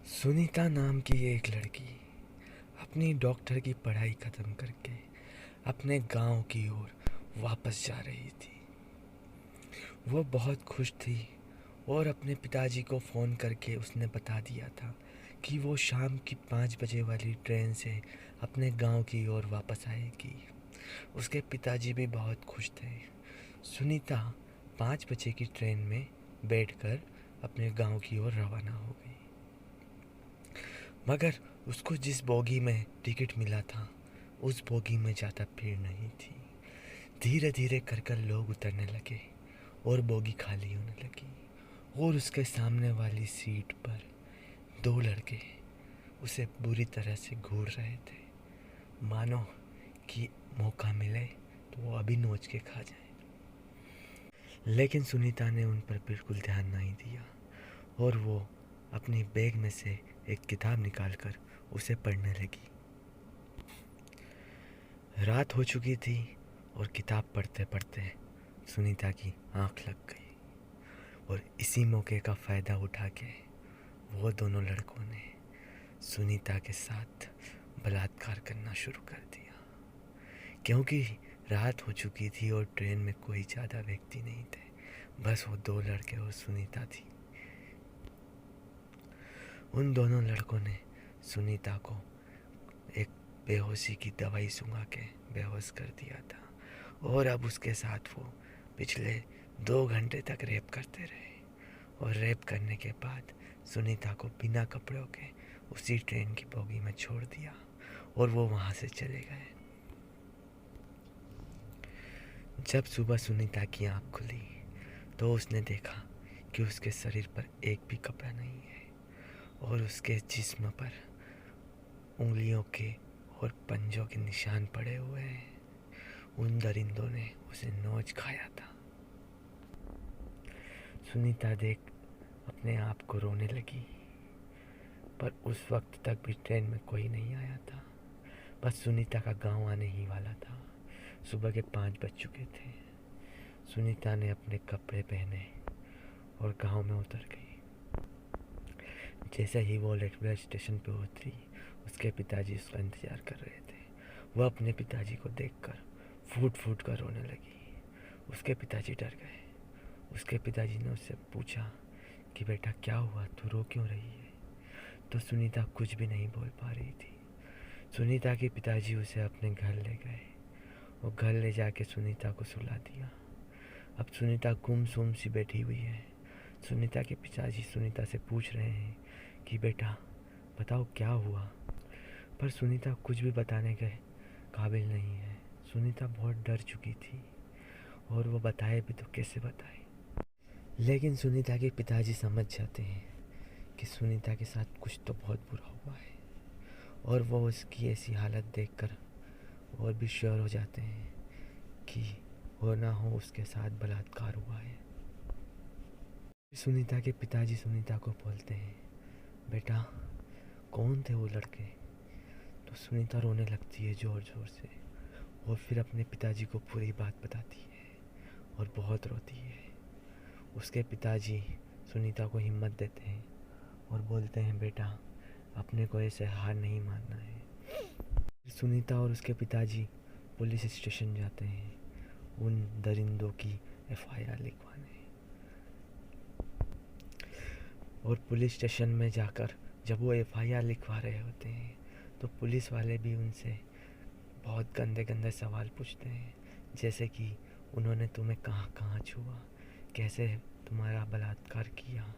सुनीता नाम की एक लड़की अपनी डॉक्टर की पढ़ाई ख़त्म करके अपने गांव की ओर वापस जा रही थी। वो बहुत खुश थी और अपने पिताजी को फ़ोन करके उसने बता दिया था कि वो शाम की 5 बजे वाली ट्रेन से अपने गांव की ओर वापस आएगी। उसके पिताजी भी बहुत खुश थे। सुनीता 5 बजे की ट्रेन में बैठकर अपने गांव की ओर रवाना हो गई। मगर उसको जिस बोगी में टिकट मिला था उस बोगी में ज़्यादा भीड़ नहीं थी। धीरे धीरे कर कर लोग उतरने लगे और बोगी खाली होने लगी और उसके सामने वाली सीट पर दो लड़के उसे बुरी तरह से घूर रहे थे, मानो कि मौका मिले तो वो अभी नोच के खा जाए। लेकिन सुनीता ने उन पर बिल्कुल ध्यान नहीं दिया और वो अपनी बैग में से एक किताब निकालकर उसे पढ़ने लगी। रात हो चुकी थी और किताब पढ़ते पढ़ते सुनीता की आंख लग गई और इसी मौके का फ़ायदा उठा के वो दोनों लड़कों ने सुनीता के साथ बलात्कार करना शुरू कर दिया। क्योंकि रात हो चुकी थी और ट्रेन में कोई ज़्यादा व्यक्ति नहीं थे, बस वो दो लड़के और सुनीता थी। उन दोनों लड़कों ने सुनीता को एक बेहोशी की दवाई सुंघा के बेहोश कर दिया था और अब उसके साथ वो पिछले 2 घंटे तक रेप करते रहे और रेप करने के बाद सुनीता को बिना कपड़ों के उसी ट्रेन की बोगी में छोड़ दिया और वो वहाँ से चले गए। जब सुबह सुनीता की आँख खुली तो उसने देखा कि उसके शरीर पर एक भी कपड़ा नहीं है और उसके जिस्म पर उंगलियों के और पंजों के निशान पड़े हुए हैं। उन दरिंदों ने उसे नोच खाया था। सुनीता देख अपने आप को रोने लगी, पर उस वक्त तक भी ट्रेन में कोई नहीं आया था। बस सुनीता का गांव आने ही वाला था। सुबह के 5 बज चुके थे। सुनीता ने अपने कपड़े पहने और गांव में उतर गई। जैसे ही वो रेलवे स्टेशन पर उतरी, उसके पिताजी उसका इंतज़ार कर रहे थे। वह अपने पिताजी को देखकर फूट फूट कर रोने लगी। उसके पिताजी डर गए। उसके पिताजी ने उससे पूछा कि बेटा क्या हुआ, तू रो क्यों रही है? तो सुनीता कुछ भी नहीं बोल पा रही थी। सुनीता के पिताजी उसे अपने घर ले गए और घर ले जाके सुनीता को सुला दिया। अब सुनीता गुमसुम सी बैठी हुई है। सुनीता के पिताजी सुनीता से पूछ रहे हैं कि बेटा बताओ क्या हुआ, पर सुनीता कुछ भी बताने के काबिल नहीं है। सुनीता बहुत डर चुकी थी और वो बताए भी तो कैसे बताए। लेकिन सुनीता के पिताजी समझ जाते हैं कि सुनीता के साथ कुछ तो बहुत बुरा हुआ है और वो उसकी ऐसी हालत देखकर और भी श्योर हो जाते हैं कि हो ना हो उसके साथ बलात्कार हुआ है। सुनीता के पिताजी सुनीता को बोलते हैं, बेटा कौन थे वो लड़के? तो सुनीता रोने लगती है ज़ोर ज़ोर से और फिर अपने पिताजी को पूरी बात बताती है और बहुत रोती है। उसके पिताजी सुनीता को हिम्मत देते हैं और बोलते हैं, बेटा अपने को ऐसे हार नहीं मानना है। सुनीता और उसके पिताजी पुलिस स्टेशन जाते हैं उन दरिंदों की एफआईआर लिखवाने। और पुलिस स्टेशन में जाकर जब वो एफआईआर लिखवा रहे होते हैं तो पुलिस वाले भी उनसे बहुत गंदे गंदे सवाल पूछते हैं, जैसे कि उन्होंने तुम्हें कहाँ कहाँ छुआ, कैसे तुम्हारा बलात्कार किया।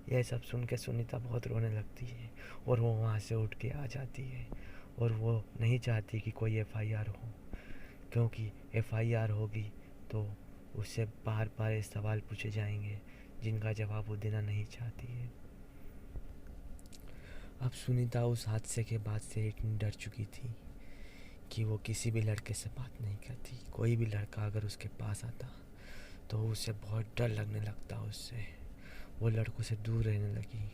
यह सब सुन के सुनीता बहुत रोने लगती है और वो वहाँ से उठ के आ जाती है और वो नहीं चाहती कि कोई एफआईआर हो, क्योंकि एफआईआर होगी तो उससे बार बार सवाल पूछे जाएंगे जिनका जवाब वो देना नहीं चाहती है। अब सुनीता उस हादसे के बाद से इतनी डर चुकी थी कि वो किसी भी लड़के से बात नहीं करती। कोई भी लड़का अगर उसके पास आता तो उसे बहुत डर लगने लगता उससे। वो लड़कों से दूर रहने लगी।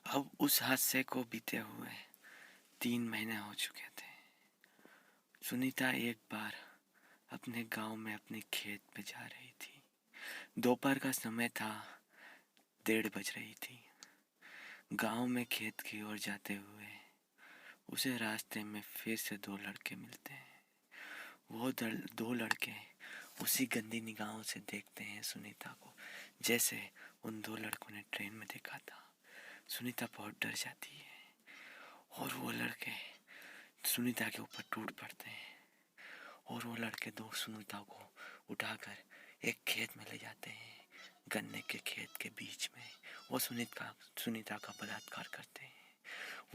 अब उस हादसे को बीते हुए 3 महीने हो चुके थे। सुनीता एक बार अपने गांव में अपने खेत पे जा रही थी। दोपहर का समय था, 1:30 बज रही थी। गांव में खेत की ओर जाते हुए उसे रास्ते में फिर से दो लड़के मिलते हैं। वो दो लड़के उसी गंदी निगाहों से देखते हैं सुनीता को, जैसे उन दो लड़कों ने ट्रेन में देखा था। सुनीता बहुत डर जाती है और वो लड़के सुनीता के ऊपर टूट पड़ते हैं और वो लड़के दो सुनीता को उठाकर एक खेत में ले जाते हैं। गन्ने के खेत के बीच में वो सुनीता का बलात्कार करते हैं।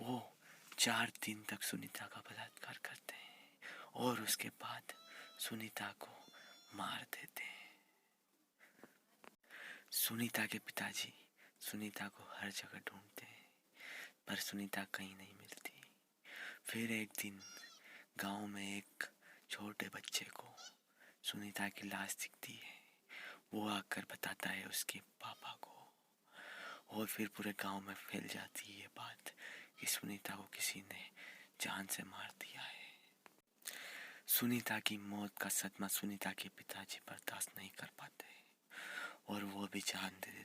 वो 4 दिन तक सुनीता का बलात्कार करते हैं और उसके बाद सुनीता को मार देते हैं। सुनीता के पिताजी सुनीता को हर जगह ढूंढते हैं पर सुनीता कहीं नहीं मिलती। फिर एक दिन गांव में एक छोटे बच्चे को सुनीता की लाश दिखती है। वो आकर बताता है उसके पापा को और फिर पूरे गांव में फैल जाती है ये बात कि सुनीता को किसी ने जान से मार दिया है। सुनीता की मौत का सदमा सुनीता के पिताजी बर्दाश्त नहीं कर पाते और वो भी जान दे